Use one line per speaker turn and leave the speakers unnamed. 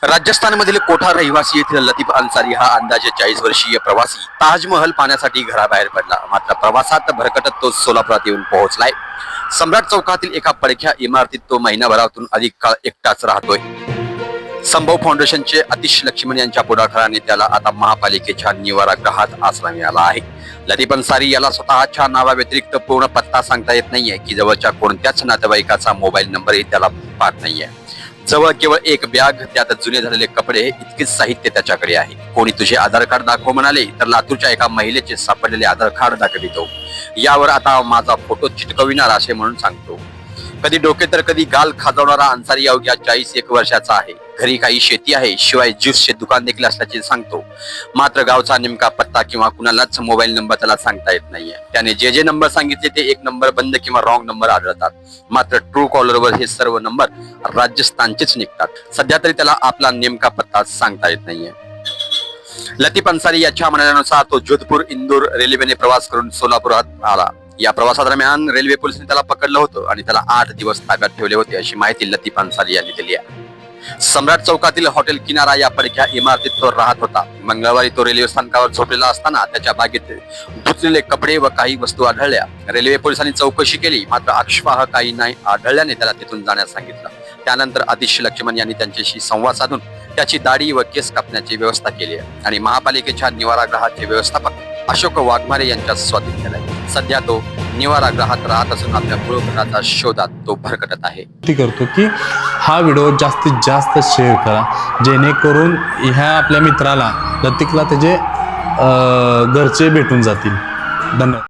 राजस्थानमधील कोठा रहिवासी येथील लतीफ अन्सारी हा अंदाजे 40 वर्षीय प्रवासी ताजमहल पाहण्यासाठी घराबाहेर पडला. मात्र प्रवासात भरकटत तो सोलापुरात येऊन पोहोचलाय. सम्राट चौकातील एका पडक्या इमारतीत तो महिनाभरातून अधिक काळ एकटाच राहतोय. संभव फाउंडेशनचे आतिश लक्ष्मण यांच्या पुढाकाराने त्याला आता महापालिकेच्या निवारागृहात आश्रय मिळाला आहे. लतीफ अन्सारी याला स्वतःच्या नावाव्यतिरिक्त पूर्ण पत्ता सांगता येत नाहीये की जवळच्या कोणत्याच नातेवाईकाचा मोबाईल नंबरही त्याला पाठ नाहीये. जवळ केवळ एक बॅग, त्यात जुने झालेले कपडे इतकेच साहित्य त्याच्याकडे आहे. कोणी तुझे आधार कार्ड दाखव म्हणाले तर लातूरच्या एका महिलेचे सापडलेले आधार कार्ड दाखवितो. यावर आता माझा फोटो चिटकविणार असे म्हणून सांगतो. कधी डोके तर कधी गाल खाजवणारा अन्सारी अवघ्या 41 वर्षाचा आहे. घरी काही शेती आहे, शिवाय ज्यूसचे दुकान देखील असल्याचे सांगतो. मात्र गावचा नेमका पत्ता किंवा कुणालाच मोबाईल नंबर त्याला सांगता येत नाहीये. त्याने जे नंबर सांगितले ते एक नंबर बंद किंवा रॉंग नंबर आढळतात. मात्र ट्रू कॉलरवर हे सर्व नंबर राजस्थानचेच निघतात. सध्या तरी त्याला आपला नेमका पत्ता सांगता येत नाहीये. लतीफ अन्सारी याच्या म्हणण्यानुसार तो जोधपूर इंदूर रेल्वेने प्रवास करून सोलापुरात आला. या प्रवासादरम्यान रेल्वे पोलिसांनी त्याला पकडलं होतं आणि त्याला 8 दिवस ताब्यात ठेवले होते, अशी माहिती लतीफ अन्सारी यांनी दिली आहे. सम्राट चौकातील हॉटेल किनारा या पडक्या इमारतीत तो राहत होता. मंगळवारी तो रेल्वे स्थानकावर झोपलेला असताना त्याच्या बागेत धुतलेले कपडे व काही वस्तू आढळल्या. रेल्वे पोलिसांनी चौकशी केली, मात्र आक्षेपार्ह काही नाही आढळल्याने त्याला तिथून जाण्यास सांगितलं. त्यानंतर आतिश लक्ष्मण यांनी त्यांच्याशी संवाद साधून त्याची दाढी व केस कापण्याची व्यवस्था केली आहे आणि महापालिकेच्या निवारागृहाचे व्यवस्थापक अशोक वाघमारे यांच्या स्वाधीन केलाय. सध्या तो निवारागृहात राहत असून आपल्या मूळ घराच्या शोधात तो भरकटत आहे.
करतो की हा व्हिडिओ जास्तीत जास्त शेअर करा, जेणेकरून ह्या आपल्या मित्राला लतीफला त्याचे घरचे भेटून जातील. धन्यवाद.